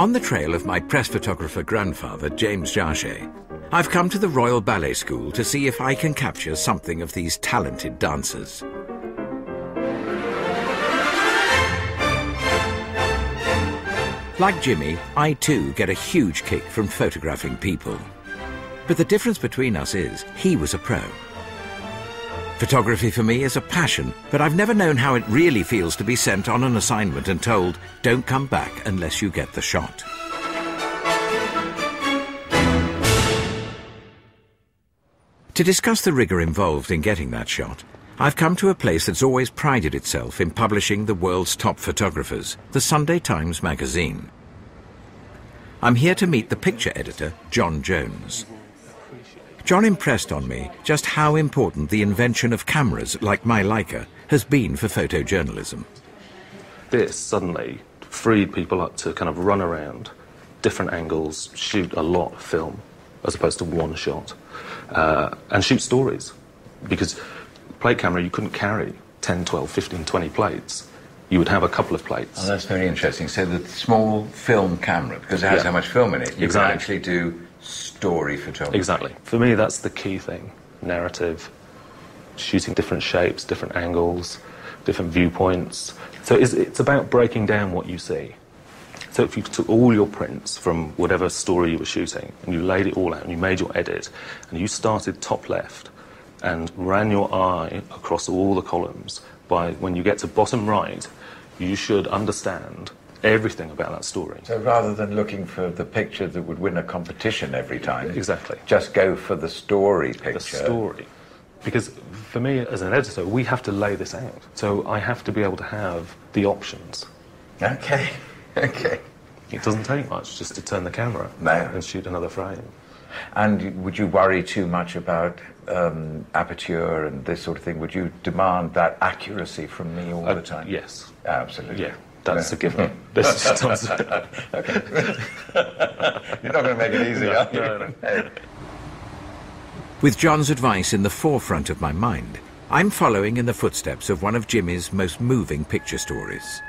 On the trail of my press photographer grandfather, James Suchet, I've come to the Royal Ballet School to see if I can capture something of these talented dancers. Like Jimmy, I too get a huge kick from photographing people. But the difference between us is, he was a pro. Photography for me is a passion, but I've never known how it really feels to be sent on an assignment and told, don't come back unless you get the shot. To discuss the rigour involved in getting that shot, I've come to a place that's always prided itself in publishing the world's top photographers, the Sunday Times magazine. I'm here to meet the picture editor, John Jones. John impressed on me just how important the invention of cameras like my Leica has been for photojournalism. This suddenly freed people up to kind of run around, different angles, shoot a lot of film, as opposed to one shot, and shoot stories. Because plate camera, you couldn't carry 10, 12, 15, 20 plates. You would have a couple of plates. Oh, that's very interesting. So the small film camera, because it has so much film in it, you can actually do story photography. Exactly. For me, that's the key thing. Narrative, shooting different shapes, different angles, different viewpoints. So it's about breaking down what you see. So if you took all your prints from whatever story you were shooting, and you laid it all out, and you made your edit, and you started top left, and ran your eye across all the columns, by when you get to bottom right, you should understand everything about that story. So rather than looking for the picture that would win a competition every time, exactly, just go for the story picture. The story. Because for me, as an editor, we have to lay this out. So I have to be able to have the options. Okay, okay. It doesn't take much just to turn the camera and shoot another frame. And would you worry too much about aperture and this sort of thing? Would you demand that accuracy from me all the time? Yes. Absolutely. Yeah, that's a given. This just does it. Okay. You're not going to make it easy, are you? No. With John's advice in the forefront of my mind, I'm following in the footsteps of one of Jimmy's most moving picture stories.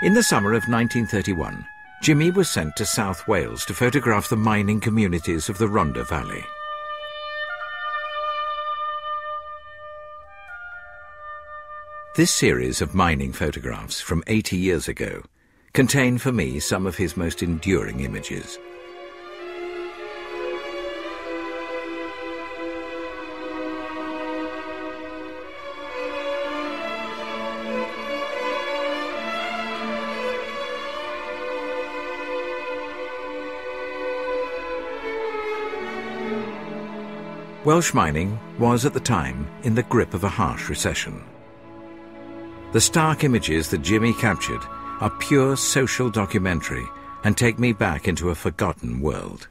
In the summer of 1931, Jimmy was sent to South Wales to photograph the mining communities of the Rhondda Valley. This series of mining photographs from 80 years ago contain for me some of his most enduring images. Welsh mining was at the time in the grip of a harsh recession. The stark images that Jimmy captured are pure social documentary and take me back into a forgotten world.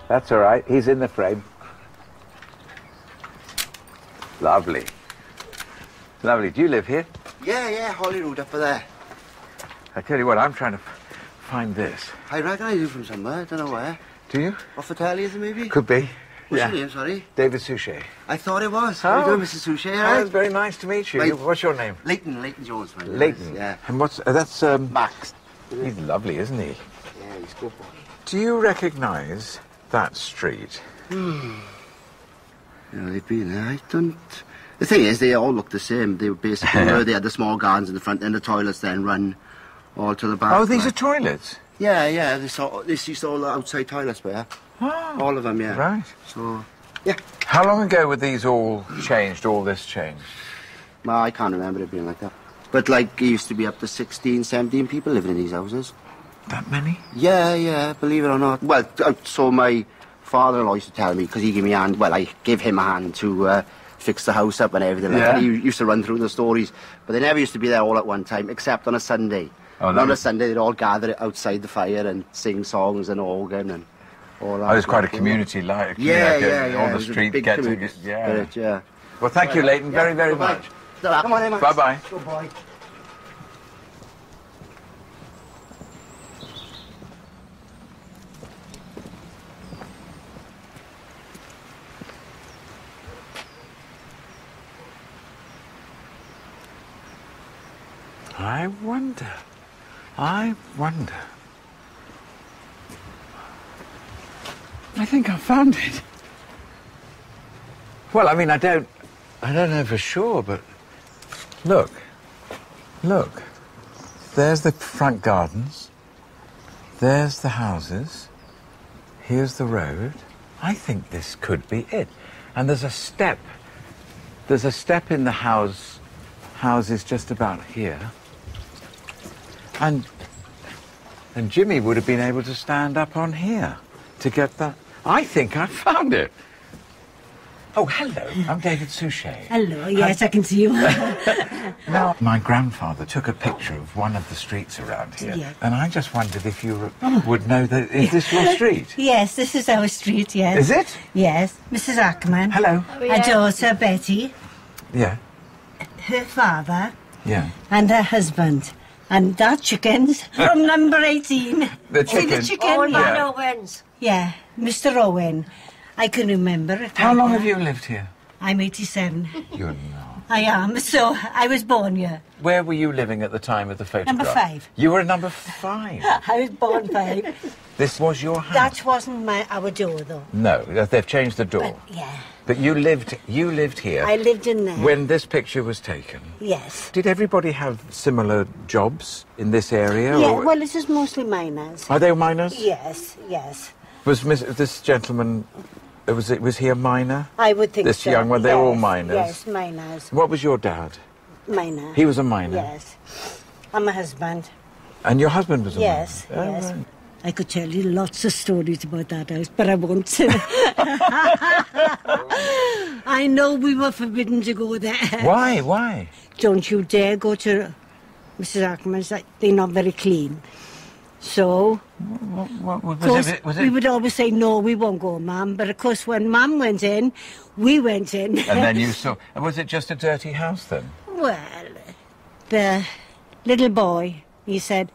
That's all right. He's in the frame. Lovely. Lovely. Do you live here? Yeah, Holyrood up there. I tell you what, I'm trying to find this. I reckon I do from somewhere, I don't know where. Do you? Off the telly, is it maybe? Could be. What's your name, sorry? David Suchet. I thought it was. Oh. How are you doing, Mr. Suchet, all right? It's very nice to meet you. Right. What's your name? Leighton Jones, my name. Leighton? Yeah. And what's... that's... Max. He's lovely, isn't he? Yeah, he's good boy. Do you recognise that street? Yeah, they've been there. I don't... The thing is, they all look the same. They were basically where they had the small gardens in the front and the toilets then run all to the back. Oh, these are toilets? Yeah. This used to all the outside toilets were. Oh, all of them, yeah. Right. So, yeah. How long ago were these all changed, all this changed? Well, I can't remember it being like that. But, like, it used to be up to 16, 17 people living in these houses. That many? Yeah, believe it or not. Well, so my father-in-law used to tell me, because he gave me a hand, well, I gave him a hand to fix the house up and everything like Yeah. that. He used to run through the stories, but they never used to be there all at one time, except on a Sunday. Oh, And that on a was- Sunday, they'd all gather outside the fire and sing songs and organ and all that. Oh, it's quite a community like. Yeah, like, yeah, all It the was a street big get community together. Yeah. spirit, yeah. Well, thank you, Leighton, very, very Bye-bye. much. Come on, Emma. Bye-bye. Good boy. I wonder. I think I found it. Well, I mean, I don't know for sure, but look. There's the front gardens. There's the houses. Here's the road. I think this could be it. And there's a step. There's a step in the houses just about here. And Jimmy would have been able to stand up on here to get that. I think I found it. Oh, hello. I'm David Suchet. Hello, yes, I can see you. Now, my grandfather took a picture of one of the streets around here, Yeah. and I just wondered if you would know that. Is this your street? Yes, this is our street, yes. Is it? Yes, Mrs. Ackerman. Hello. Our daughter, Betty, Yeah. her father, Yeah. and her husband. And that chicken's from number 18. The See the chicken. chicken? Oh, Yeah. yeah. Owens. Yeah, Mr. Owen. I can remember it. How long have you lived here? I'm 87. You're not. I am, so I was born here. Where were you living at the time of the photograph? Number 5. You were number 5. I was born 5. This was your house? That wasn't our door, though. No, they've changed the door. But, yeah, But you lived here I lived in there. when this picture was taken. Yes. Did everybody have similar jobs in this area? Yeah, or- well, this is mostly miners. Are they miners? Yes, yes. Was this gentleman, was he a miner? I would think This so. young one, they were all Yes, miners? Yes, miners. What was your dad? Miner. He was a miner? Yes. And my husband. And your husband was a Yes, miner? Oh, yes. right. I could tell you lots of stories about that house, but I won't. I know we were forbidden to go there. Why? Why? Don't you dare go to Mrs. Ackerman's. They're not very clean. So, What of course, we would always say, no, we won't go, Mum. But, of course, when Mum went in, we went in. And then you saw... Was it just a dirty house then? Well, the little boy, he said,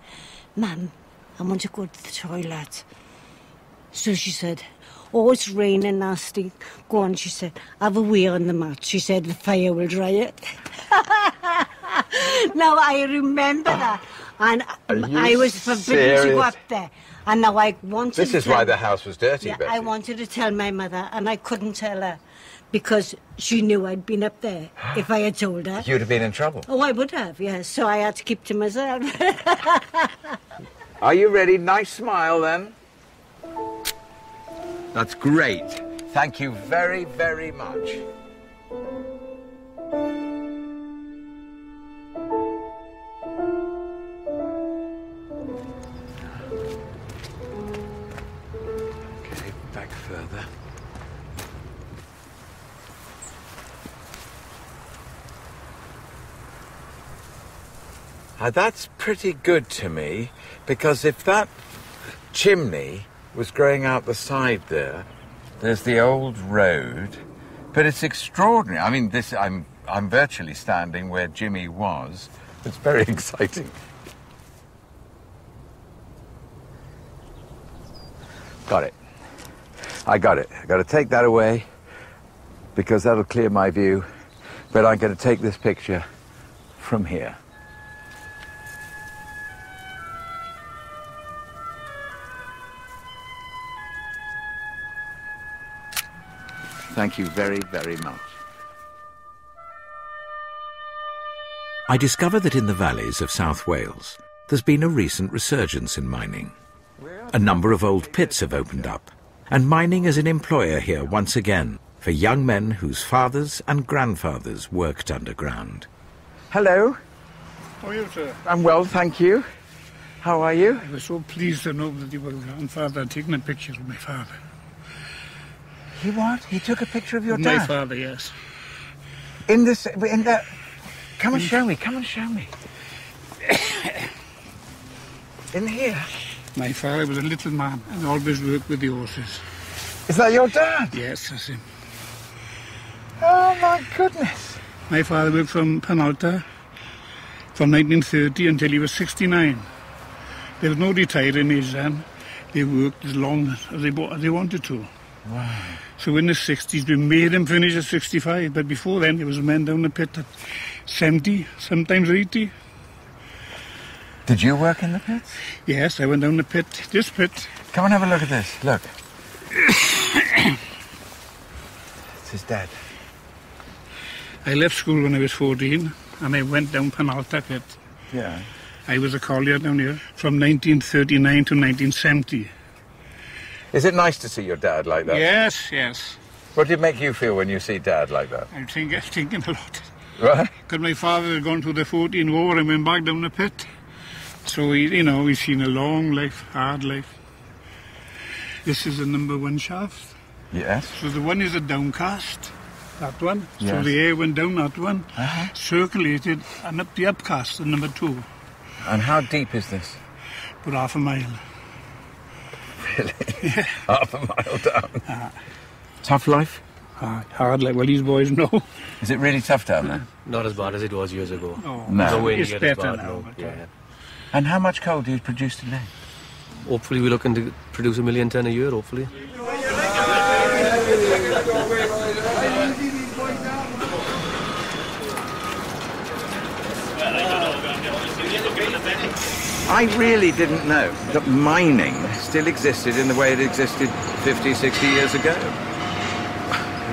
Mum, I want to go to the toilet. So she said, oh, it's raining nasty. Go on, she said, have a wee on the mat. She said, the fire will dry it. Now, I remember that. And I was forbidden to go up there. And now I wanted This to is why tell- the house was dirty, Yeah, Betty. I wanted to tell my mother, and I couldn't tell her because she knew I'd been up there if I had told her. You'd have been in trouble. Oh, I would have, yes. So I had to keep to myself. Are you ready? Nice smile, then. That's great. Thank you very, very much. Okay, back further. That's pretty good to me, because if that chimney was growing out the side there, there's the old road, but it's extraordinary. I mean, I'm virtually standing where Jimmy was. It's very exciting. Got it. I got it. I got to take that away because that'll clear my view, but I'm going to take this picture from here. Thank you very, very much. I discover that in the valleys of South Wales, there's been a recent resurgence in mining. A number of old pits have opened up, and mining is an employer here once again for young men whose fathers and grandfathers worked underground. Hello. How are you, sir? I'm well, thank you. How are you? I was so pleased to know that your grandfather had taken a picture of my father. He what? He took a picture of your My dad? father, yes. In the... Come and show me, come and show me. In here? My father was a little man and always worked with the horses. Is that your dad? Yes, that's him. Oh, my goodness. My father worked from Penalta from 1930 until he was 69. There was no retiring age then. They worked as long as they wanted to. Wow. So in the 60s, we made him finish at 65. But before then, there was men down the pit at 70, sometimes 80. Did you work in the pits? Yes, I went down the pit, this pit. Come and have a look at this. Look. It's his dad. I left school when I was 14, and I went down Penalta pit. Yeah. I was a collier down here from 1939 to 1970. Is it nice to see your dad like that? Yes, yes. What did it make you feel when you see Dad like that? I'm thinking a lot. Right? Because my father had gone through the 14 war and went back down the pit. So, he's seen a long life, hard life. This is the number 1 shaft. Yes. So the one is a downcast, that one. Yes. So the air went down that one, circulated, and up the upcast, the number 2. And how deep is this? About half a mile. Really? Yeah. Half a mile down. Tough life? Hard life. Well, these boys know. Is it really tough down there? Not as bad as it was years ago. Oh, No. Way to it's get as better bad, now. no. But, Yeah. And how much coal do you produce today? Hopefully we're looking to produce 1 million tonne a year, hopefully. I really didn't know that mining still existed in the way it existed 50, 60 years ago.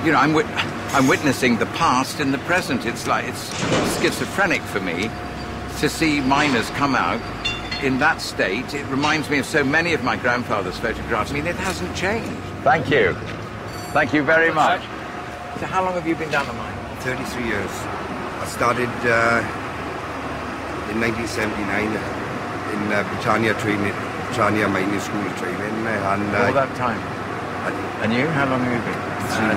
You know, I'm witnessing the past in the present. It's schizophrenic for me to see miners come out in that state. It reminds me of so many of my grandfather's photographs. I mean, it hasn't changed. Thank you. Thank you very much. So how long have you been down the mine? 33 years. I started in 1979 in Britannia Mining School training. And All that time. And you? How long have you been?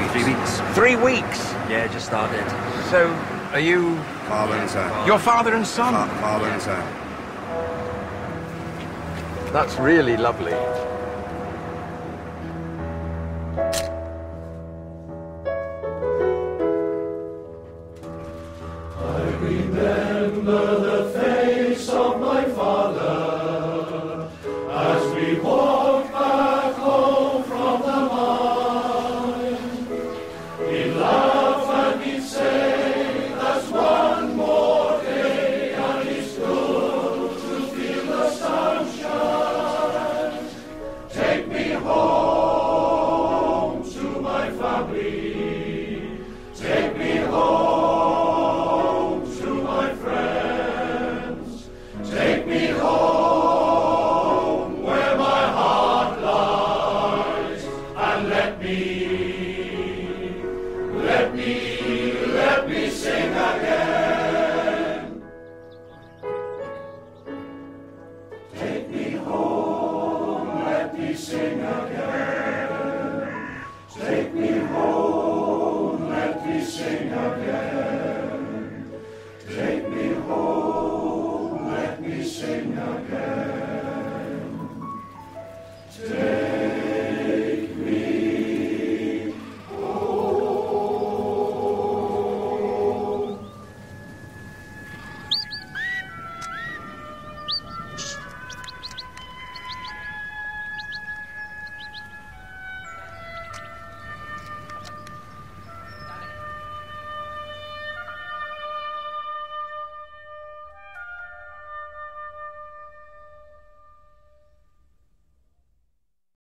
3 weeks. 3 weeks? Yeah, just started. So, are you... Father and son. Your father and son? Father and son. That's really lovely.